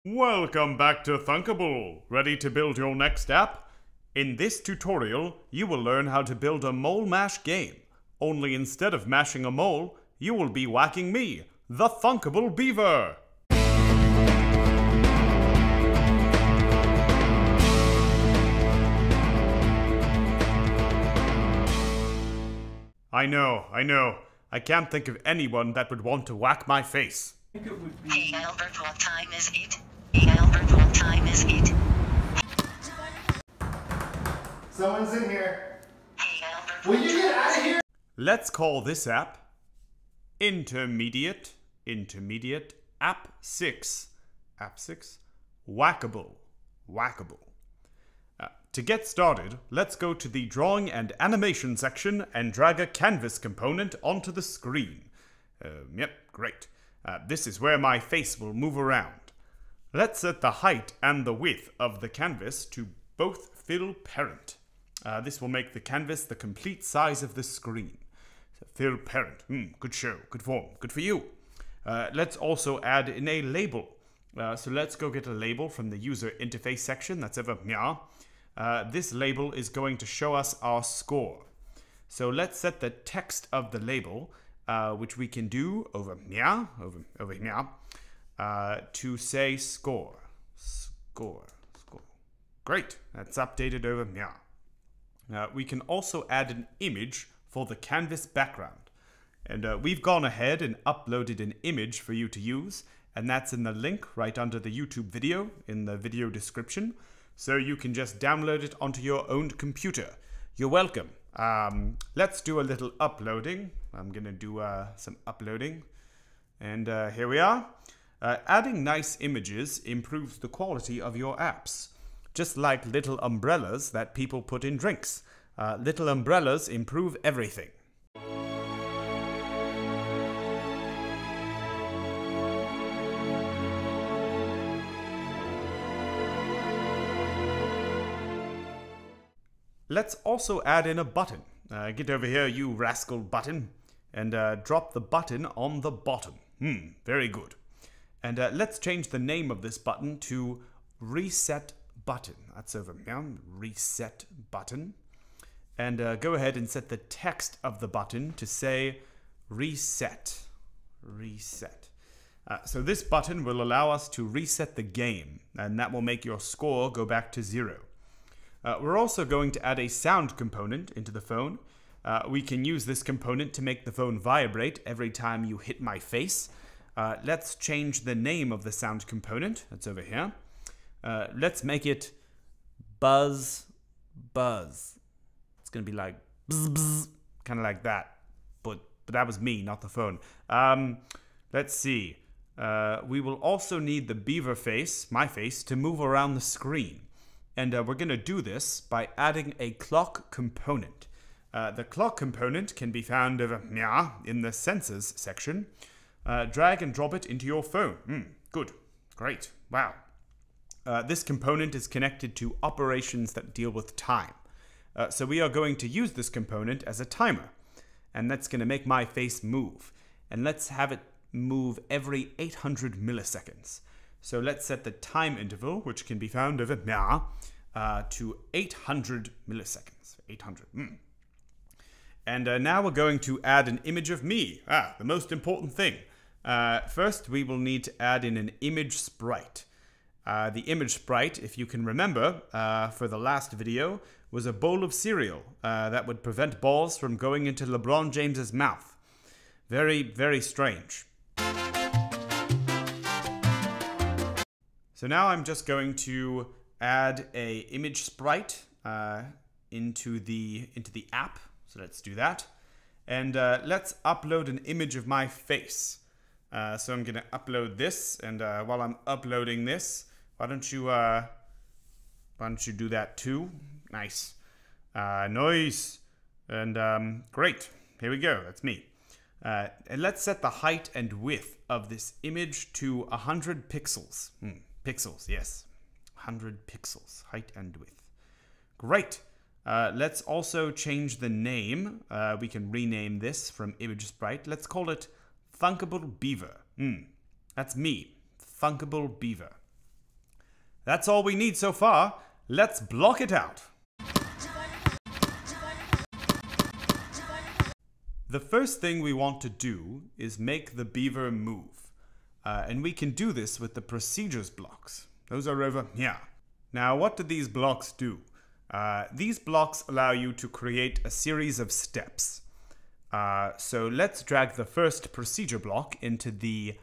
Welcome back to Thunkable. Ready to build your next app? In this tutorial, you will learn how to build a mole mash game. Only instead of mashing a mole, you will be whacking me, the Thunkable Beaver. I know. I can't think of anyone that would want to whack my face. Hey Albert, what time is it? Hey Albert, what time is it? Someone's in here. Hey Albert, Will you get out of here? Let's call this app Intermediate App 6. App 6? Whackable. To get started, let's go to the Drawing and Animation section and drag a canvas component onto the screen. Yep, great. This is where my face will move around. Let's set the height and the width of the canvas to both fill parent. This will make the canvas the complete size of the screen. So fill parent. Good show, good form, good for you. Let's also add in a label. So let's go get a label from the user interface section. That's over here. This label is going to show us our score. So let's set the text of the label, which we can do over here, to say score. Great, that's updated over here. We can also add an image for the canvas background. And we've gone ahead and uploaded an image for you to use, and that's in the link right under the YouTube video in the video description. So you can just download it onto your own computer. You're welcome. Let's do a little uploading. I'm gonna do some uploading. And here we are. Adding nice images improves the quality of your apps. Just like little umbrellas that people put in drinks. Little umbrellas improve everything. Let's also add in a button. Get over here, you rascal button, and drop the button on the bottom. Very good. And let's change the name of this button to Reset Button. That's over here, Reset Button. And go ahead and set the text of the button to say Reset. So this button will allow us to reset the game, and that will make your score go back to 0. We're also going to add a sound component into the phone. We can use this component to make the phone vibrate every time you hit my face. Let's change the name of the sound component. That's over here. Let's make it Buzz. It's going to be like bzz, bzz, kind of like that. But that was me, not the phone. Let's see. We will also need the beaver face, my face, to move around the screen. And we're going to do this by adding a clock component. The clock component can be found over here in the sensors section. Drag and drop it into your phone. Good. Great. Wow. This component is connected to operations that deal with time. So we are going to use this component as a timer. And that's going to make my face move. And let's have it move every 800 milliseconds. So let's set the time interval, which can be found over here, to 800 milliseconds. 800. And now we're going to add an image of me. The most important thing. First, we will need to add in an image sprite. The image sprite, if you can remember, for the last video, was a bowl of cereal that would prevent balls from going into LeBron James's mouth. Very, very strange. So now I'm just going to add a image sprite into the app. So let's do that. And let's upload an image of my face. So I'm going to upload this. And while I'm uploading this, why don't you do that too? Nice. Nice. And great. Here we go. That's me. And let's set the height and width of this image to 100 pixels. Pixels, yes. 100 pixels, height and width. Great. Let's also change the name. We can rename this from image sprite. Let's call it Thunkable Beaver. That's me, Thunkable Beaver. That's all we need so far. Let's block it out. The first thing we want to do is make the beaver move. And we can do this with the procedures blocks. Those are over here. Now, what do these blocks do? These blocks allow you to create a series of steps. So let's drag the first procedure block into the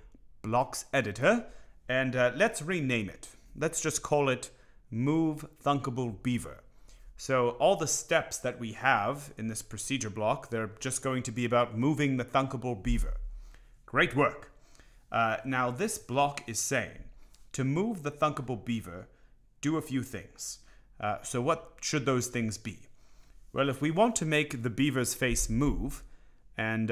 blocks editor, and let's rename it. Let's just call it Move Thunkable Beaver. So all the steps that we have in this procedure block, they're just going to be about moving the Thunkable Beaver. Great work. Now this block is saying, to move the Thunkable Beaver, do a few things. So what should those things be? Well, if we want to make the beaver's face move, and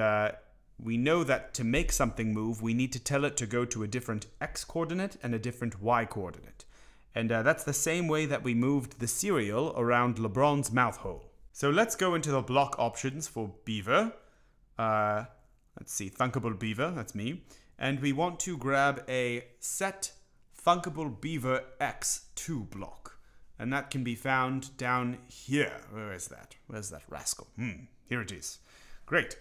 we know that to make something move, we need to tell it to go to a different x coordinate and a different y coordinate. And that's the same way that we moved the cereal around LeBron's mouth hole. So let's go into the block options for Beaver. Let's see, Thunkable Beaver, that's me. And we want to grab a Set Thunkable Beaver X2 block. And that can be found down here. Where is that? Where's that rascal? Here it is. Great.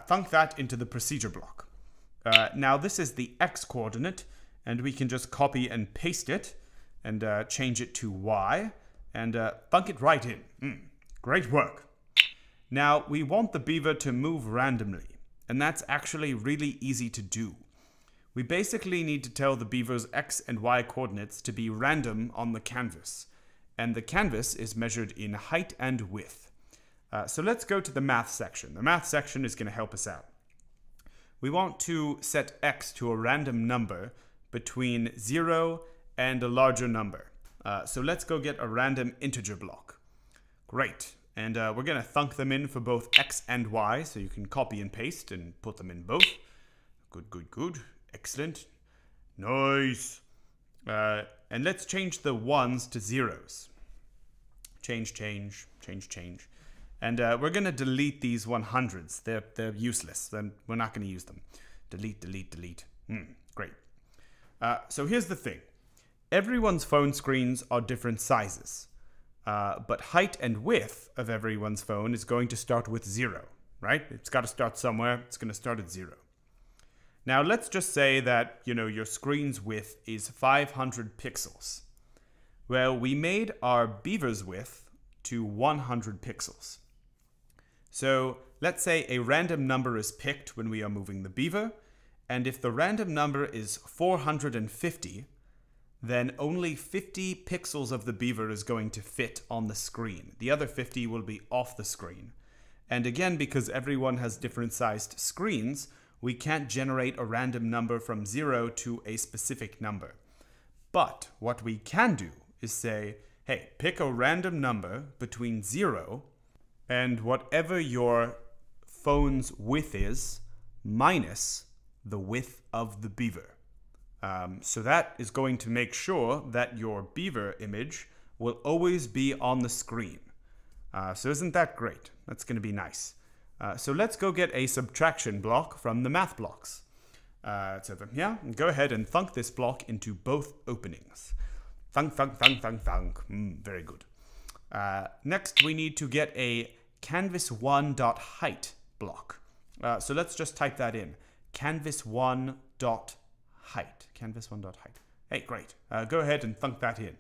Thunk that into the procedure block. Now this is the x coordinate, and we can just copy and paste it and change it to y and thunk it right in. Great work. Now we want the beaver to move randomly, and that's actually really easy to do. We basically need to tell the beaver's x and y coordinates to be random on the canvas, and the canvas is measured in height and width. So let's go to the math section. The math section is going to help us out. We want to set x to a random number between 0 and a larger number. So let's go get a random integer block. Great. And we're going to thunk them in for both x and y, so you can copy and paste and put them in both. Good, good, good. Excellent. Nice. And let's change the 1s to 0s. Change, change, change, change. And we're going to delete these 100s. They're useless. Then we're not going to use them. Delete, delete, delete. Great. So here's the thing. Everyone's phone screens are different sizes. But height and width of everyone's phone is going to start with 0, right? It's got to start somewhere. It's going to start at 0. Now let's just say that, your screen's width is 500 pixels. Well, we made our beaver's width to 100 pixels. So let's say a random number is picked when we are moving the beaver, and if the random number is 450, then only 50 pixels of the beaver is going to fit on the screen. The other 50 will be off the screen. And again, because everyone has different sized screens, we can't generate a random number from 0 to a specific number. But what we can do is say, hey, pick a random number between 0 and whatever your phone's width is minus the width of the beaver. So that is going to make sure that your beaver image will always be on the screen. So isn't that great? That's going to be nice. So let's go get a subtraction block from the math blocks. It's over here. Go ahead and thunk this block into both openings. Thunk, thunk, thunk, thunk, thunk. Very good. Next, we need to get a canvas1.height block. So let's just type that in. Canvas1.height. Canvas1.height. Hey, great. Go ahead and thunk that in.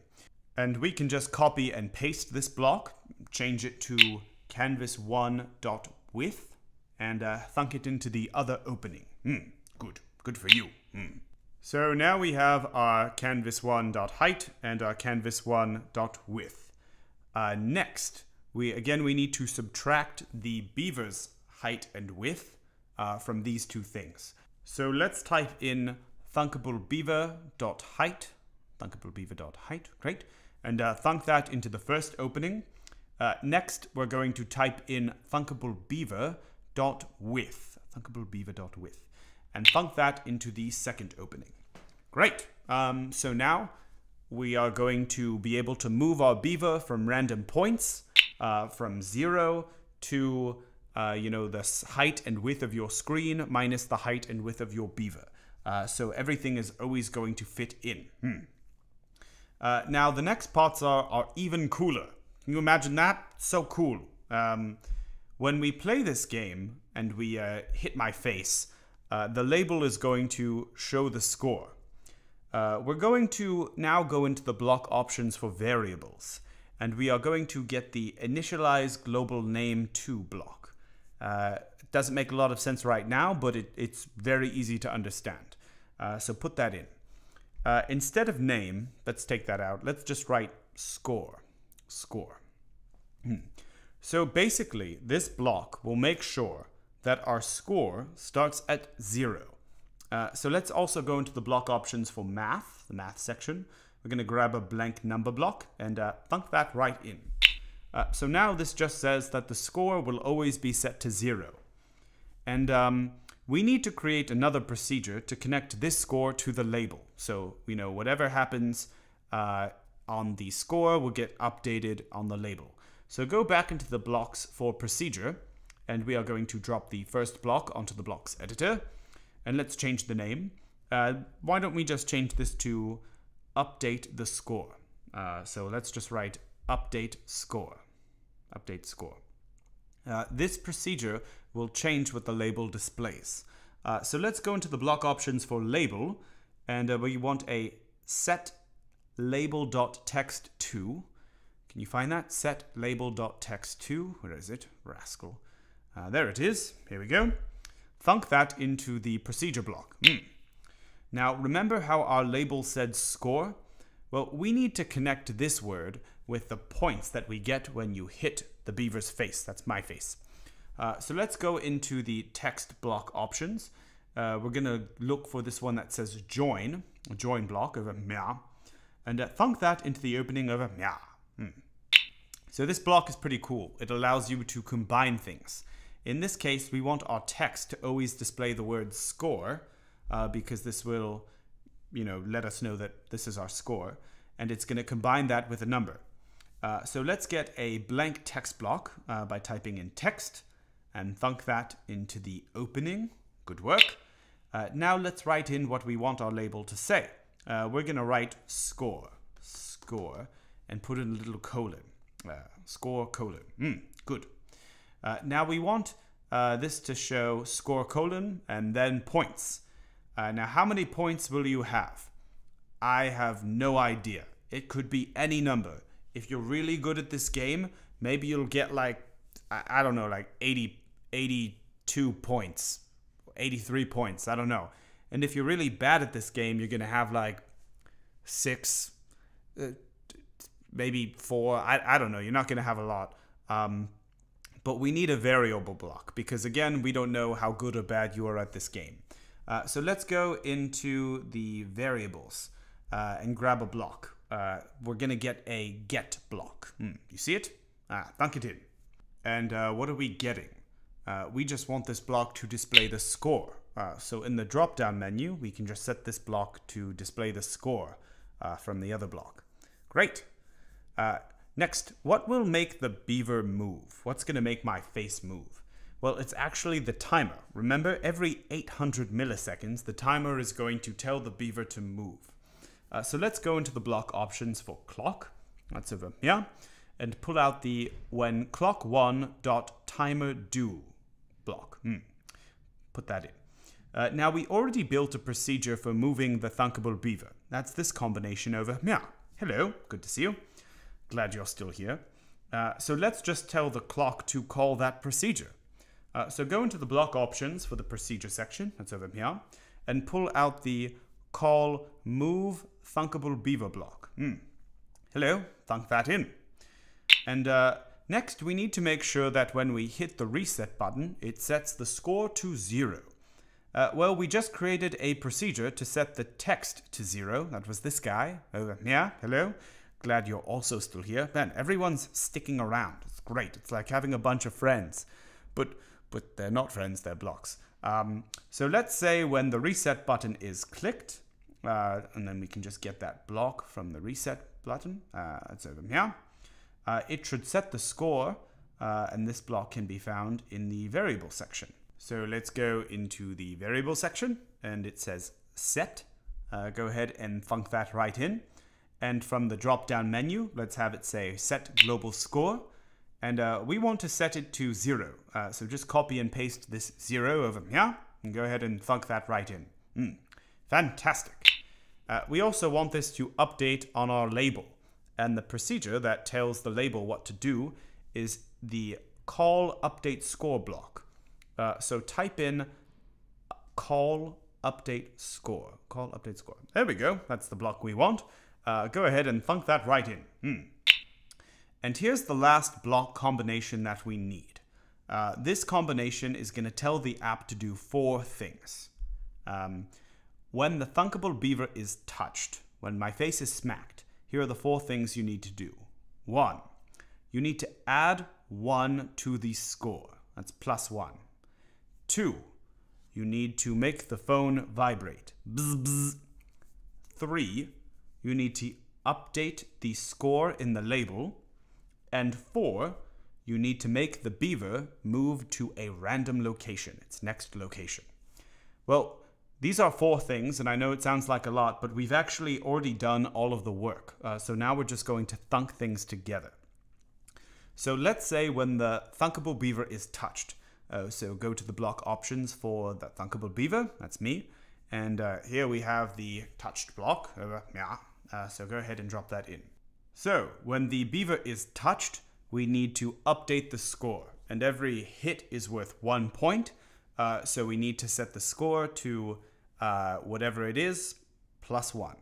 And we can just copy and paste this block, change it to canvas1.width, and thunk it into the other opening. Good. Good for you. So now we have our canvas1.height and our canvas1.width. Next, we need to subtract the beaver's height and width from these two things. So let's type in thunkablebeaver.height, thunkablebeaver.height, great, and thunk that into the first opening. Next, we're going to type in thunkablebeaver.width, thunkablebeaver.width, and thunk that into the second opening. Great. So now we are going to be able to move our beaver from random points, from 0 to the height and width of your screen minus the height and width of your beaver. So everything is always going to fit in. Now the next parts are even cooler. Can you imagine that? So cool. When we play this game and we hit my face, the label is going to show the score. We're going to now go into the block options for variables, and we are going to get the initialize global name to block. It doesn't make a lot of sense right now, but it's very easy to understand. So put that in. Instead of name, let's take that out. Let's just write score. Score. So basically, this block will make sure that our score starts at 0. So let's also go into the block options for math, the math section. We're going to grab a blank number block and thunk that right in. So now this just says that the score will always be set to 0. And we need to create another procedure to connect this score to the label. So, whatever happens on the score will get updated on the label. So go back into the blocks for procedure, and we are going to drop the first block onto the blocks editor. And let's change the name. Why don't we just change this to update the score? So let's just write update score. Update score. This procedure will change what the label displays. So let's go into the block options for label, and we want a set label.text2. Can you find that? Set label.text2. Where is it? Rascal. There it is. Here we go. Thunk that into the procedure block. Now, remember how our label said score? Well, we need to connect this word with the points that we get when you hit the beaver's face. That's my face. So let's go into the text block options. We're going to look for this one that says join, a join block over meow, and thunk that into the opening of a meow. So this block is pretty cool. It allows you to combine things. In this case, we want our text to always display the word score, because this will, let us know that this is our score, and it's going to combine that with a number. So let's get a blank text block by typing in text and thunk that into the opening. Good work. Now let's write in what we want our label to say. We're going to write score, and put in a little colon. Score colon. Good. Now we want this to show score colon and then points. Now how many points will you have? I have no idea. It could be any number. If you're really good at this game, maybe you'll get I don't know, 82 points, 83 points, I don't know. And if you're really bad at this game, you're going to have 6, maybe 4, I don't know, you're not going to have a lot. But we need a variable block because, again, we don't know how good or bad you are at this game. So let's go into the variables and grab a block. We're going to get a get block. You see it? Thunk it in. And what are we getting? We just want this block to display the score. So in the drop-down menu, we can just set this block to display the score from the other block. Great. Next, what will make the beaver move? What's going to make my face move? Well, it's actually the timer. Remember, every 800 milliseconds, the timer is going to tell the beaver to move. So let's go into the block options for clock. That's over here. And pull out the when clock 1.timer do block. Put that in. Now, we already built a procedure for moving the Thunkable beaver. That's this combination over here. Hello, good to see you. Glad you're still here. So let's just tell the clock to call that procedure. So go into the block options for the procedure section, that's over here, and pull out the call move Thunkable beaver block. Hello, thunk that in. And next we need to make sure that when we hit the reset button, it sets the score to 0. Well, we just created a procedure to set the text to 0. That was this guy over here. Hello. Glad you're also still here. Man, everyone's sticking around. It's great. It's like having a bunch of friends. But they're not friends, they're blocks. So let's say when the reset button is clicked, and then we can just get that block from the reset button. It's over here. It should set the score, and this block can be found in the variable section. So let's go into the variable section, and it says set. Go ahead and thunk that right in. And from the drop-down menu, let's have it say set global score. And we want to set it to 0. So just copy and paste this 0 over here and go ahead and thunk that right in. Fantastic. We also want this to update on our label. And the procedure that tells the label what to do is the call update score block. So type in call update score. Call update score. There we go. That's the block we want. Go ahead and thunk that right in. And here's the last block combination that we need. This combination is going to tell the app to do 4 things. When the Thunkable Beaver is touched, when my face is smacked, here are the 4 things you need to do. 1. You need to add 1 to the score. That's +1. 2. You need to make the phone vibrate. Bzz, bzz. 3. You need to update the score in the label. And 4, you need to make the beaver move to a random location, its next location. Well, these are 4 things, and I know it sounds like a lot, but we've actually already done all of the work. So now we're just going to thunk things together. So let's say when the Thunkable Beaver is touched. So go to the block options for the Thunkable Beaver, that's me. And here we have the touched block. So go ahead and drop that in. So, when the beaver is touched, we need to update the score. And every hit is worth 1 point. So we need to set the score to whatever it is, +1.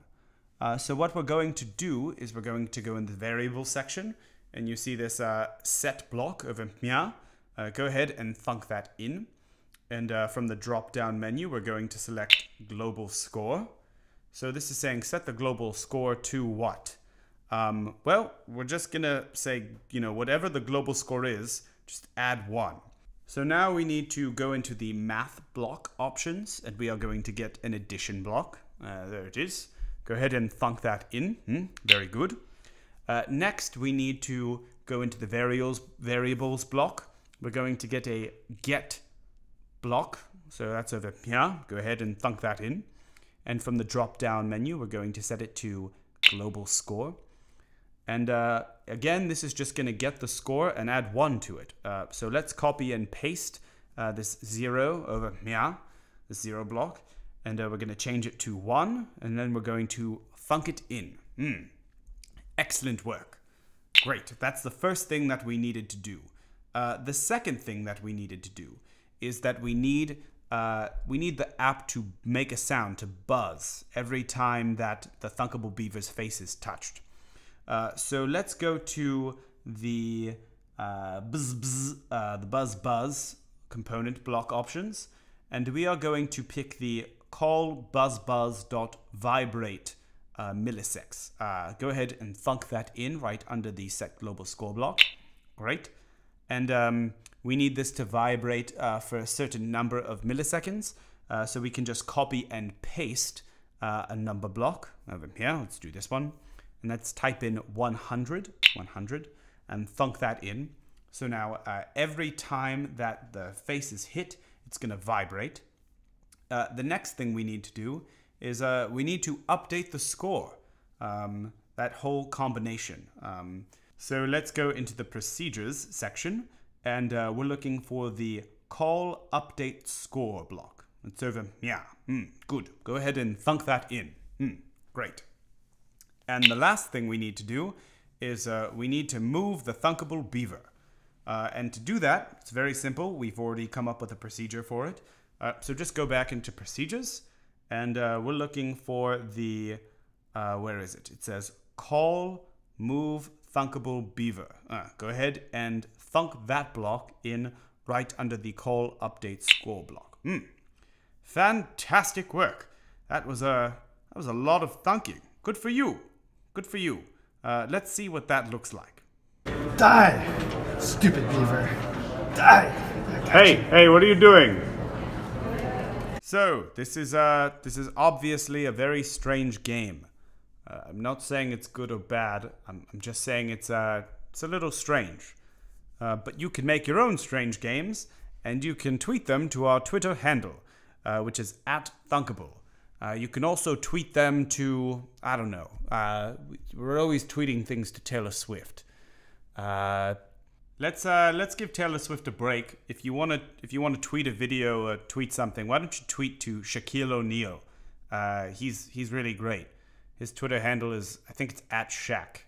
So what we're going to do is we're going to go in the variable section. And you see this set block over here. Go ahead and thunk that in. And from the drop-down menu, we're going to select global score. So this is saying set the global score to what? Well, we're just going to say, whatever the global score is, just add 1. So now we need to go into the math block options, and we are going to get an addition block. There it is. Go ahead and thunk that in. Very good. Next, we need to go into the variables block. We're going to get a get block. So that's over here. Go ahead and thunk that in. And from the drop-down menu, we're going to set it to global score. And again, this is just going to get the score and add 1 to it. So let's copy and paste this 0 over here, this 0 block. And we're going to change it to 1. And then we're going to thunk it in. Excellent work. Great. That's the first thing that we needed to do. The second thing that we needed to do is that we need the app to make a sound, to buzz, every time that the Thunkable Beaver's face is touched. So let's go to the the buzz component block options, and we are going to pick the call buzzbuzz.vibrate milliseconds. Go ahead and thunk that in right under the set global score block. Great. And we need this to vibrate for a certain number of milliseconds. So we can just copy and paste a number block over here. Let's do this one. And let's type in 100, and thunk that in. So now every time that the face is hit, it's going to vibrate. The next thing we need to do is we need to update the score, that whole combination. So let's go into the procedures section, and we're looking for the call update score block. It's over, yeah, good. Go ahead and thunk that in. Great. And the last thing we need to do is we need to move the Thunkable Beaver. And to do that, it's very simple. We've already come up with a procedure for it. So just go back into procedures, and we're looking for the, where is it? It says call move Thunkable Beaver. Go ahead and thunk that block in right under the call update score block. Fantastic work. That was a lot of thunking. Good for you. Good for you. Let's see what that looks like. Die, stupid beaver. Die. Hey, what are you doing? So, this is obviously a very strange game. I'm not saying it's good or bad. I'm just saying it's a little strange. But you can make your own strange games, and you can tweet them to our Twitter handle, which is @Thunkable. You can also tweet them to, I don't know. We're always tweeting things to Taylor Swift. Let's give Taylor Swift a break. If you want to tweet a video or tweet something, why don't you tweet to Shaquille O'Neal? He's really great. His Twitter handle is, I think it's @Shaq.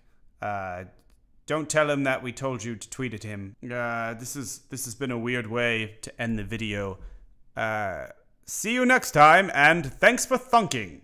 Don't tell him that we told you to tweet at him. This has been a weird way to end the video. See you next time, and thanks for thunking.